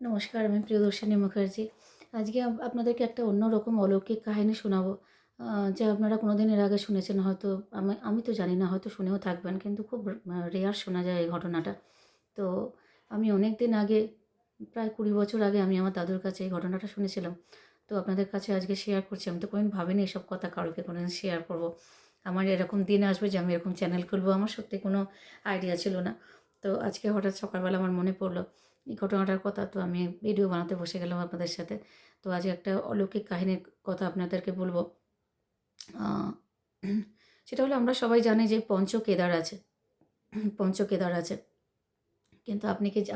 নমস্কার, আমি প্রিয়দর্শিনী মুখার্জি। আজকে আপনাদেরকে একটা অন্যরকম অলৌকিক কাহিনী শোনাবো। যা আপনারা কোনোদিন এর আগে শুনেছেন হয়তো। আমি তো জানি না, হয়তো শুনেও থাকবেন, কিন্তু খুব রেয়ার শোনা যায় এই ঘটনাটা। তো আমি অনেক দিন আগে, প্রায় ২০ বছর আগে আমি আমার দাদুর কাছে এই ঘটনাটা শুনেছিলাম। তো আপনাদের কাছে আজকে শেয়ার করছি। আমি তো কোনোদিন ভাবিনি এসব কথা কারোকে কোনোদিন শেয়ার করব। আমার এরকম দিন আসবে যে আমি এরকম চ্যানেল খুলবো, আমার সত্যি কোনো আইডিয়া ছিল না। তো আজকে হঠাৎ সকালবেলা আমার মনে পড়লো এই ঘটনাটার কথা, তো আমি ভিডিও বানাতে বসে গেলাম আপনাদের সাথে। তো আজ একটা অলৌকিক কাহিনীর কথা আপনাদেরকে বলবো। আ সেটা হলো, আমরা সবাই জানি যে পঞ্চকেদার আছে, পঞ্চকেদার আছে। কিন্তু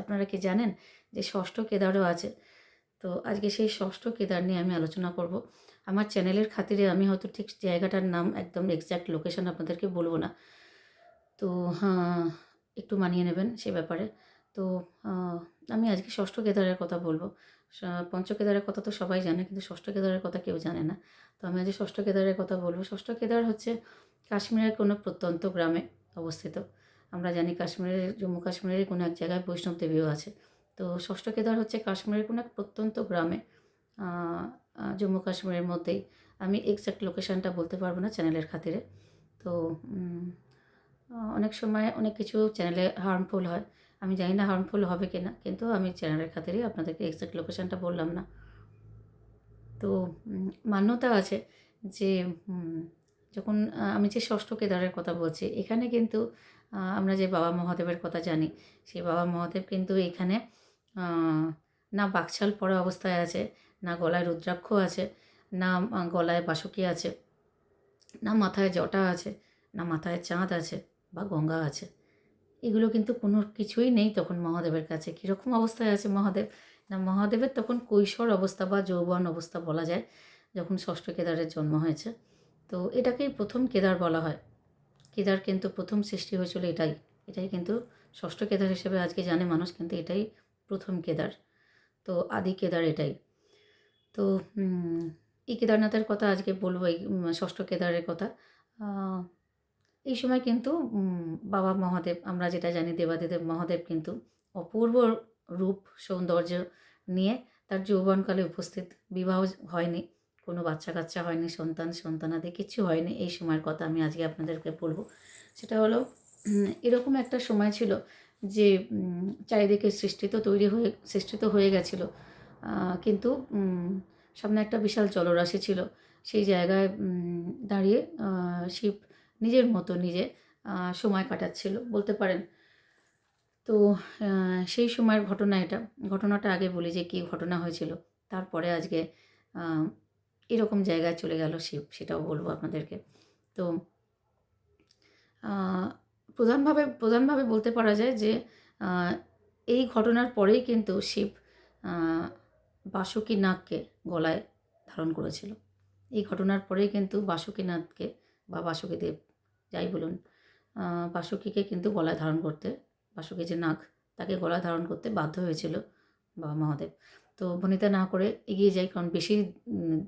আপনারা কি জানেন যে ষষ্ঠ কেদারও আছে? তো আজকে সেই ষষ্ঠ কেদার নিয়ে আমি আলোচনা করব। আমার চ্যানেলের খাতিরে আমি হয়তো ঠিক জায়গাটার নাম, একদম এক্সাক্ট লোকেশন আপনাদেরকে বলব না। তো হ্যাঁ, একটু মানিয়ে নেবেন সে ব্যাপারে। তো আ আমি আজকে ষষ্ঠ কেদারের কথা বলব। পঞ্চ কেদারের কথা তো সবাই জানে, কিন্তু ষষ্ঠ কেদারের কথা কেউ জানে না। তো আমি আজকে ষষ্ঠ কেদারের কথা বলব। ষষ্ঠ কেদার হচ্ছে কাশ্মীরের কোনো প্রত্যন্ত গ্রামে অবস্থিত। আমরা জানি কাশ্মীরের, জম্মু কাশ্মীরের কোনো এক জায়গায় বৈষ্ণব দেবীও আছে। তো ষষ্ঠ কেদার হচ্ছে কাশ্মীরের কোনো এক প্রত্যন্ত গ্রামে, আ জম্মু কাশ্মীরের মধ্যেই। আমি এক্সাক্ট লোকেশনটা বলতে পারব না চ্যানেলের খাতিরে। তো অনেক সময় অনেক কিছু চ্যানেলে হার্মফুল হয়। আমি জানি না হার্মফুল হবে কিনা, কিন্তু আমি চ্যানেলের খাতিরেই আপনাদেরকে এক্সাক্ট লোকেশনটা বললাম না। তো মান্যতা আছে যে উম যখন আমি যে ষষ্ঠ কেদারের কথা বলছি, এখানে কিন্তু আমরা যে বাবা মহাদেবের কথা জানি, সেই বাবা মহাদেব কিন্তু এখানে আ না বাকছাল পরা অবস্থায় আছে, না গলায় রুদ্রাক্ষ আছে, না গলায় বাসুকি আছে, না মাথায় জটা আছে, না মাথায় চাঁদ আছে বা গঙ্গা আছে। এগুলো কিন্তু কোনো কিছুই নেই তখন মহাদেবের কাছে। কীরকম অবস্থায় আছে মহাদেব? না, মহাদেবের তখন কৈশোর অবস্থা বা যৌবন অবস্থা বলা যায়, যখন ষষ্ঠ কেদারের জন্ম হয়েছে। তো এটাকেই প্রথম কেদার বলা হয়। কেদার কিন্তু প্রথম সৃষ্টি হয়েছিল এটাই। এটাই কিন্তু ষষ্ঠ কেদার হিসেবে আজকে জানে মানুষ, কিন্তু এটাই প্রথম কেদার। তো আদি কেদার এটাই। তো এই কেদারনাথের কথা আজকে বলব, এই ষষ্ঠ কেদারের কথা। আ এই সময় কিন্তু বাবা মহাদেব, আমরা যেটা জানি দেবাদিদেব মহাদেব কিন্তু অপূর্ব রূপ সৌন্দর্য নিয়ে তার যৌবনকালে উপস্থিত। বিবাহ হয়নি, কোনো বাচ্চা-কাচ্চা হয়নি, সন্তানাদি কিচ্ছু হয়নি। এই সময়ের কথা আমি আজকে আপনাদেরকে বলব। সেটা হলো এরকম একটা সময় ছিল যে চারিদিকে সৃষ্টি তো হয়ে গেছিল। কিন্তু সামনে একটা বিশাল জলরাশি ছিল। সেই জায়গায় দাঁড়িয়ে শিব নিজের মতো নিজে সময় কাটাচ্ছিল বলতে পারেন। তো আ সেই সময়ের ঘটনা এটা। ঘটনাটা আগে বলি যে কী ঘটনা হয়েছিল। তারপরে আজকে আ এরকম জায়গায় চলে গেল শিব, সেটাও বলব আপনাদেরকে। তো আ প্রধানভাবে বলতে পারা যায় যে আ এই ঘটনার পরেই কিন্তু শিব আ বাসুকী নাগকে গলায় ধারণ করেছিল। এই ঘটনার পরেই কিন্তু বাসুকীনাথকে বা বাসুকীদেব, যাই বলুন, আ বাসুকীকে কিন্তু গলায় ধারণ করতে, বাসুকী যে নাগ, তাকে গলায় ধারণ করতে বাধ্য হয়েছিল বাবা মহাদেব। তো ভনিতা না করে এগিয়ে যাই, কারণ বেশি উম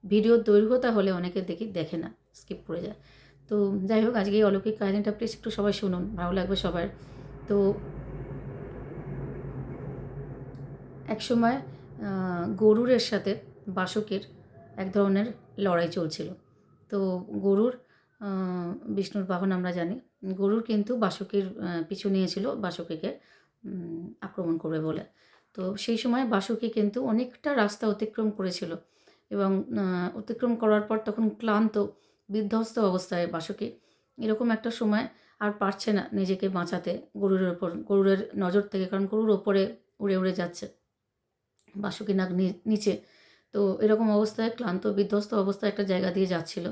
ভিডিওর দৈর্ঘ্য তাহলে অনেকে দেখে না, স্কিপ করে যায়। তো যাই হোক, আজকে এই অলৌকিক কাহিনীটা প্লিজ একটু সবাই শুনুন, ভালো লাগবে সবার। তো একসময় আ গরুরের সাথে বাসুকীর এক ধরনের লড়াই চলছিল। তো গরুর, আ বিষ্ণুর বাহন আমরা জানি। গরুর কিন্তু বাসুকীর পিছু নিয়েছিল বাসুকীকে আক্রমণ করবে বলে। তো সেই সময় বাসুকী কিন্তু অনেকটা রাস্তা অতিক্রম করেছিল এবং আ অতিক্রম করার পর তখন ক্লান্ত, বিধ্বস্ত অবস্থায় বাসুকী। এরকম একটা সময় আর পারছে না নিজেকে বাঁচাতে গরুরের নজর থেকে, কারণ গরুর ওপরে উড়ে যাচ্ছে। বাসুকী নাগ নিচে। তো এরকম অবস্থায় ক্লান্ত বিধ্বস্ত অবস্থায় একটা জায়গা দিয়ে যাচ্ছিল,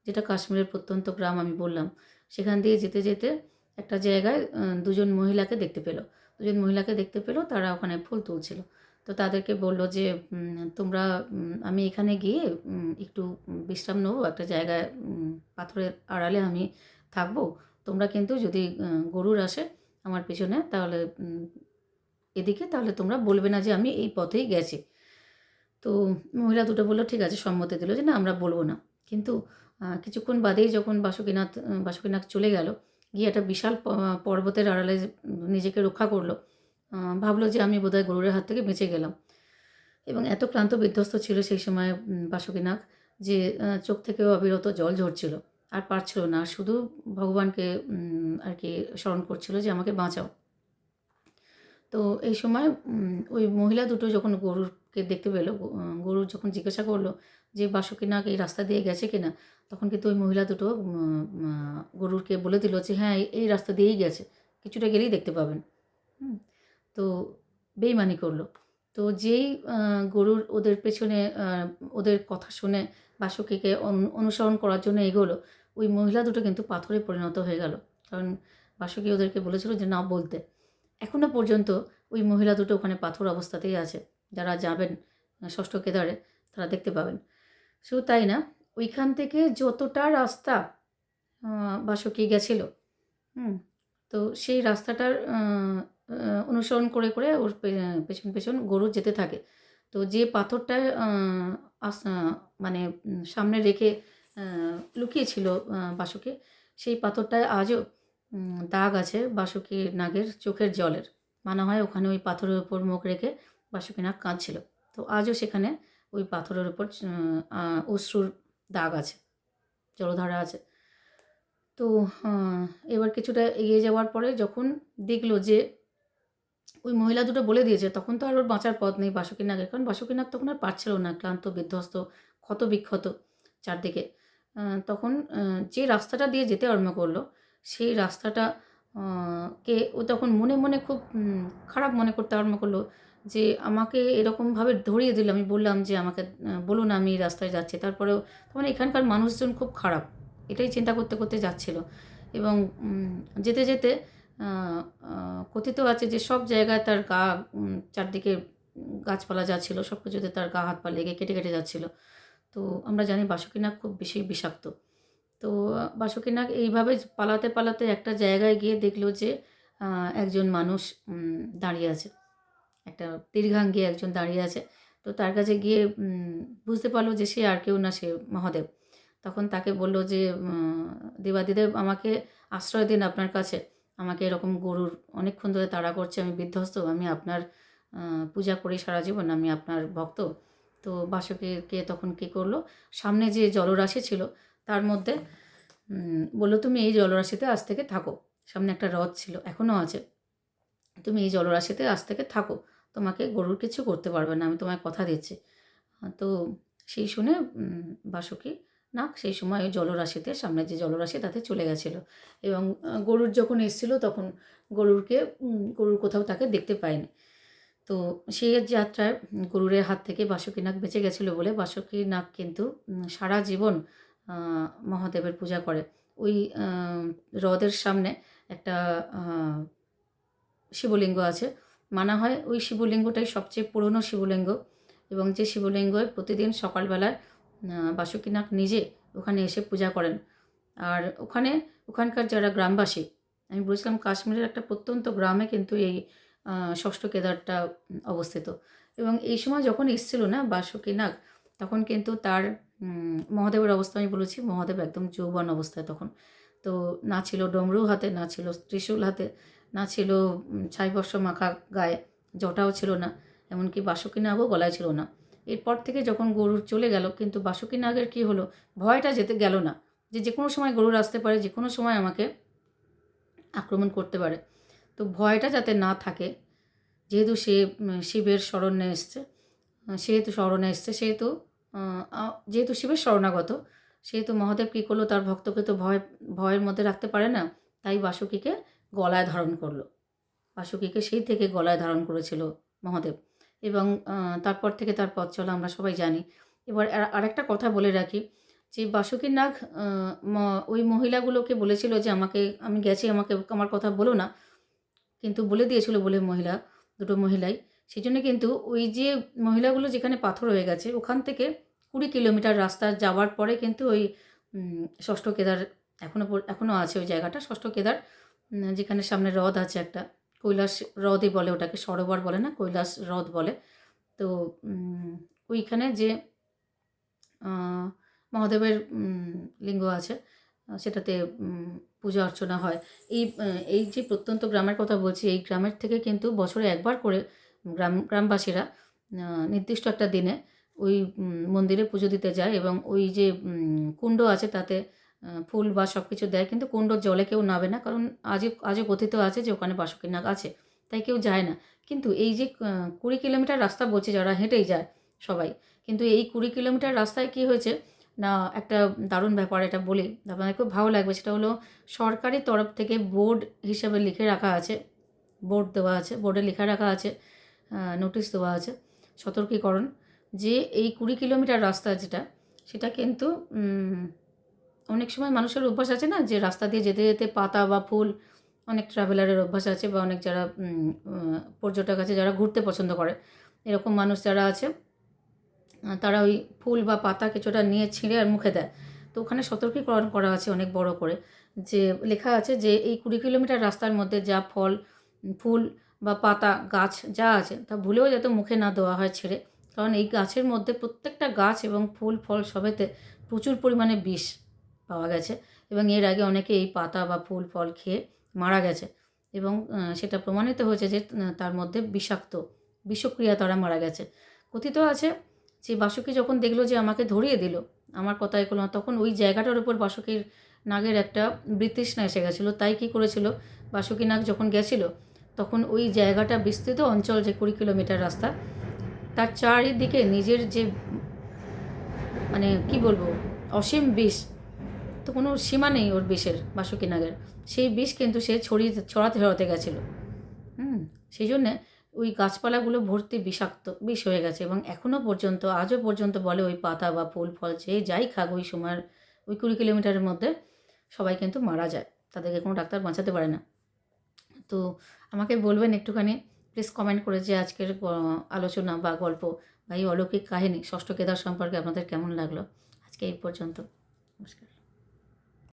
যেটা কাশ্মীরের প্রত্যন্ত গ্রাম আমি বললাম। সেখান দিয়ে যেতে একটা জায়গায় ২ জন মহিলাকে দেখতে পেল। ২ জন মহিলাকে দেখতে পেল, তারা ওখানে ফুল তুলছিল। তো তাদেরকে বলল যে, তোমরা, আমি এখানে গিয়ে একটু বিশ্রাম নেবো, একটা জায়গায় পাথরের আড়ালে আমি থাকবো। তোমরা কিন্তু যদি গরুর আসে আমার পেছনে, তাহলে এদিকে, তাহলে তোমরা বলবে না যে আমি এই পথেই গেছি। তো মহিলা দুটো বলল ঠিক আছে, সম্মতি দিল যে না, আমরা বলব না। কিন্তু কিছুক্ষণ বাদেই যখন বাসুকীনাথ চলে গেল, গিয়ে একটা বিশাল পর্বতের আড়ালে নিজেকে রক্ষা করল। ভাবলো যে আমি বোধহয় গরুরের হাত থেকে বেঁচে গেলাম। এবং এত ক্লান্ত বিধ্বস্ত ছিল সেই সময় বাসুকিনাগ যে চোখ থেকেও অবিরত জল ঝরছিল। আর পারছিল না। আর শুধু ভগবানকে আর কি স্মরণ করছিল যে আমাকে বাঁচাও। তো এই সময় ওই মহিলা দুটো যখন গরুরকে দেখতে পেল, গরু যখন জিজ্ঞাসা করলো যে বাসুকিনাগ এই রাস্তা দিয়ে গেছে কিনা? তখন কিন্তু ওই মহিলা দুটো গরুরকে বলে দিল যে হ্যাঁ, এই রাস্তা দিয়েই গেছে। কিছুটা গেলেই দেখতে পাবেন। হুম? তো বেইমানি করলো। তো যেই গরুর ওদের পেছনে ওদের কথা শুনে বাসুকিকে অনুসরণ করার জন্য এগোলো, ওই মহিলা দুটো কিন্তু পাথরে পরিণত হয়ে গেল। কারণ বাসুকি ওদেরকে বলেছিল যে না বলতে। এখনো পর্যন্ত ওই মহিলা দুটো ওখানে পাথর অবস্থাতেই আছে। যারা যাবেন ষষ্ঠ কেদারে তারা দেখতে পাবেন। শুধু তাই না, ওইখান থেকে যতটা রাস্তা বাসুকি গেছিল, হুম? তো সেই রাস্তাটার অনুসরণ করে, করে ওর পেছন, পেছন গরু যেতে থাকে। তো যে পাথরটায় মানে সামনে রেখে আ লুকিয়েছিল বাসুকি, সেই পাথরটায় আজও দাগ আছে বাসুকি নাগের চোখের জলের। মনে হয় ওখানে ওই পাথরের উপর মুখ রেখে বাসুকি নাগ কাঁদছিল। তো আজও সেখানে ওই পাথরের উপর অশ্রুর দাগ আছে, জলধারা আছে। তো এবার কিছুটা এগিয়ে যাওয়ার পরে যখন দেখল যে ওই মহিলা দুটো বলে দিয়েছে, তখন তো আর ওর বাঁচার পথ নেই বাসুকিনাগের। কারণ বাসুকিনাগ তখন আর পারছিল না, ক্লান্ত, বিধ্বস্ত, ক্ষত-বিক্ষত চারদিকে। তখন যে রাস্তাটা দিয়ে যেতে আরম্ভ করলো, সেই রাস্তাটা আ কে ও তখন মনে, মনে খুব খারাপ মনে করতে আরম্ভ করলো যে আমাকে এরকমভাবে ধরিয়ে দিল। আমি বললাম যে, "আমাকে বলুন আমি এই রাস্তায় যাচ্ছি।" তারপরেও মানে এখানকার মানুষজন খুব খারাপ। এটাই চিন্তা করতে, করতে যাচ্ছিল। এবং যেতে, যেতে আ আ কথিত আছে যে সব জায়গায় তার গা চারদিকে গাছপালা যা ছিল সবকিছুতে তার গা হাত পা লেগে কেটে, কেটে যাচ্ছিল। তো আমরা জানি বাসুকিনাগ খুব বেশি বিষাক্ত। তো বাসুকিনাগ এইভাবে পালাতে, পালাতে একটা জায়গায় গিয়ে দেখল যে আ একজন মানুষ দাঁড়িয়ে আছে। একটা দীর্ঘাঙ্গী একজন দাঁড়িয়ে আছে। তো তার কাছে গিয়ে বুঝতে পারল যে সে আর কেউ না, সে মহাদেব। তখন তাকে বলল যে, "দেবাদিদেব আমাকে আশ্রয় দিন আপনার কাছে। আমাকে এরকম গরুর অনেকক্ষণ ধরে তাড়া করছে। আমি বিধ্বস্ত। আমি আপনার পূজা করি সারা জীবন। আমি আপনার ভক্ত।" তো বাসুকীকে তখন কী করল, সামনে যে জলরাশি ছিল তার মধ্যে বলল, "তুমি এই জলরাশিতে আজ থেকে থাকো।" সামনে একটা হ্রদ ছিল, এখনও আছে। "তুমি এই জলরাশিতে আজ থেকে থাকো। তোমাকে গরুর কিছু করতে পারবে না। আমি তোমায় কথা দিচ্ছি।" তো সেই শুনে বাসুকি নাগ সেই সময় ওই জলরাশিতে, সামনের যে জলরাশি তাতে চলে গেছিল। এবং গরুর যখন এসছিল তখন গরুর কোথাও তাকে দেখতে পায়নি। তো সেই যাত্রায় গরুরের হাত থেকে বাসুকি নাগ বেঁচে গেছিল বলে বাসুকি নাগ কিন্তু সারা জীবন আ মহাদেবের পূজা করে। ওই হ্রদের সামনে একটা আ শিবলিঙ্গ আছে। মানা হয় ওই শিবলিঙ্গটাই সবচেয়ে পুরনো শিবলিঙ্গ। এবং যে শিবলিঙ্গয় প্রতিদিন সকালবেলায় বাসুকিনাগ নিজে ওখানে এসে পূজা করেন। আর ওখানকার যারা গ্রামবাসী, আমি বলেছিলাম কাশ্মীরের একটা প্রত্যন্ত গ্রামে কিন্তু এই ষষ্ঠ কেদারটা অবস্থিত। এবং এই সময় যখন এসছিল না বাসুকিনাগ, তখন কিন্তু তার মহাদেবের অবস্থা আমি বলেছি, মহাদেব একদম যৌবন অবস্থায় তখন। তো না ছিল ডমরু হাতে, না ছিল ত্রিশূল হাতে, না ছিল ছাইবস্ত্র মাখা গায়ে, জটাও ছিল না। এমনকি বাসুকি নাগও গলায় ছিল না। এরপর থেকে যখন গরুর চলে গেল, কিন্তু বাসুকি নাগের কী হলো, ভয়টা যেতে গেল না। যে কোনো সময় গরুর আসতে পারে, যে কোনো সময় আমাকে আক্রমণ করতে পারে। তো ভয়টা যাতে না থাকে, যেহেতু সে শিবের শরণে এসছে, সেহেতু আ আ যেহেতু শিবের শরণাগত, সেহেতু মহাদেব কী করলো, তার ভক্তকে তো ভয়ের মধ্যে রাখতে পারে না। তাই বাসুকিকে গলায় ধারণ করলো। বাসুকিকে সেই থেকে গলায় ধারণ করেছিল মহাদেব। এবং তারপর থেকে তার পথ চলা আমরা সবাই জানি। এবার আরেকটা কথা বলে রাখি যে বাসুকি নাগ আ ম ওই মহিলাগুলোকে বলেছিল যে আমি গেছি, আমার কথা বলো না। কিন্তু বলে দিয়েছিল বলে দুটো মহিলাই। সেজন্য কিন্তু ওই যে মহিলাগুলো যেখানে পাথর হয়ে গেছে, ওখান থেকে ২০ কিলোমিটার রাস্তা যাওয়ার পরে কিন্তু ওই ষষ্ঠ কেদার এখনো আছে ওই জায়গাটা। ষষ্ঠ কেদার যেখানে সামনে হ্রদ আছে একটা, কৈলাস হ্রদই বলে ওটাকে, সরোবর বলে না, কৈলাস হ্রদ বলে। তো ওইখানে যে আ মহাদেবের লিঙ্গ আছে, সেটাতে পূজা অর্চনা হয়। এই যে প্রত্যন্ত গ্রামের কথা বলছি, এই গ্রামের থেকে কিন্তু বছরে একবার করে গ্রামবাসীরা নির্দিষ্ট একটা দিনে ওই মন্দিরে পুজো দিতে যায় এবং ওই যে কুণ্ড আছে তাতে ফুল বা সব কিছু দেয়, কিন্তু কুণ্ডর জলে কেউ নাবে না, কারণ আজও কথিত আছে যে ওখানে বাসুকীনাগ আছে, তাই কেউ যায় না। কিন্তু এই যে 20 কিলোমিটার রাস্তা বলছে, যারা হেঁটেই যায় সবাই, কিন্তু এই 20 কিলোমিটার রাস্তায় কী হয়েছে না, একটা দারুণ ব্যাপার, এটা বলি আপনাদের খুব ভালো লাগবে। সেটা হলো সরকারি তরফ থেকে বোর্ড হিসেবে লিখে রাখা আছে, বোর্ড দেওয়া আছে, বোর্ডে লেখা রাখা আছে, নোটিশ দেওয়া আছে, সতর্কীকরণ, যে এই 20 কিলোমিটার রাস্তা যেটা, সেটা কিন্তু অনেক সময় মানুষের অভ্যাস আছে না, যে রাস্তা দিয়ে যেতে যেতে পাতা বা ফুল, অনেক ট্রাভেলারের অভ্যাস আছে, বা অনেক যারা পর্যটক আছে যারা ঘুরতে পছন্দ করে, এরকম মানুষ যারা আছে তারা ওই ফুল বা পাতা কিছুটা নিয়ে ছিঁড়ে আর মুখে দেয়। তো ওখানে সতর্কীকরণ করা আছে অনেক বড় করে, যে লেখা আছে যে এই 20 কিলোমিটার রাস্তার মধ্যে যা ফুল বা পাতা গাছ যা আছে তা ভুলেও যাতে মুখে না দেওয়া হয় ছিঁড়ে, কারণ এই গাছের মধ্যে প্রত্যেকটা গাছ এবং ফুল ফল সবেতে প্রচুর পরিমাণে বিষ পাওয়া গেছে, এবং এর আগে অনেকে এই পাতা বা ফুল ফল খেয়ে মারা গেছে, এবং সেটা প্রমাণিত হয়েছে যে তার মধ্যে বিষক্রিয়া তারা মারা গেছে। কথিত আছে যে বাসুকি যখন দেখলো যে আমাকে ধরিয়ে দিল, আমার কথা এগোলো না, তখন ওই জায়গাটার উপর বাসুকির নাগের একটা বিতৃষ্ণা এসে গেছিলো, তাই কী করেছিল, বাসুকি নাগ যখন গেছিলো তখন ওই জায়গাটা বিস্তৃত অঞ্চল, যে 20 কিলোমিটার রাস্তা, তার চারিদিকে নিজের যে মানে কি বলবো অসীম বিষ, তো কোনো সীমা নেই ওর বিষের, বাসুকি নাগের সেই বিষ কিন্তু সে ছড়াতে গেছিলো। সেই জন্যে ওই গাছপালাগুলো ভর্তি বিষ হয়ে গেছে, এবং এখনও পর্যন্ত আজও পর্যন্ত বলে ওই পাতা বা ফুল ফল যে যাই খাক ওই সময়ের ওই 20 কিলোমিটারের মধ্যে সবাই কিন্তু মারা যায়, তাদেরকে কোনো ডাক্তার বাঁচাতে পারে না। তো আমাকে বলবেন একটুখানি প্লিজ কমেন্ট করে যে আজকের আলোচনা বা গল্প বা এই অলৌকিক কাহিনী ষষ্ঠ কেদার সম্পর্কে আপনাদের কেমন লাগলো। আজকে এই পর্যন্ত, নমস্কার।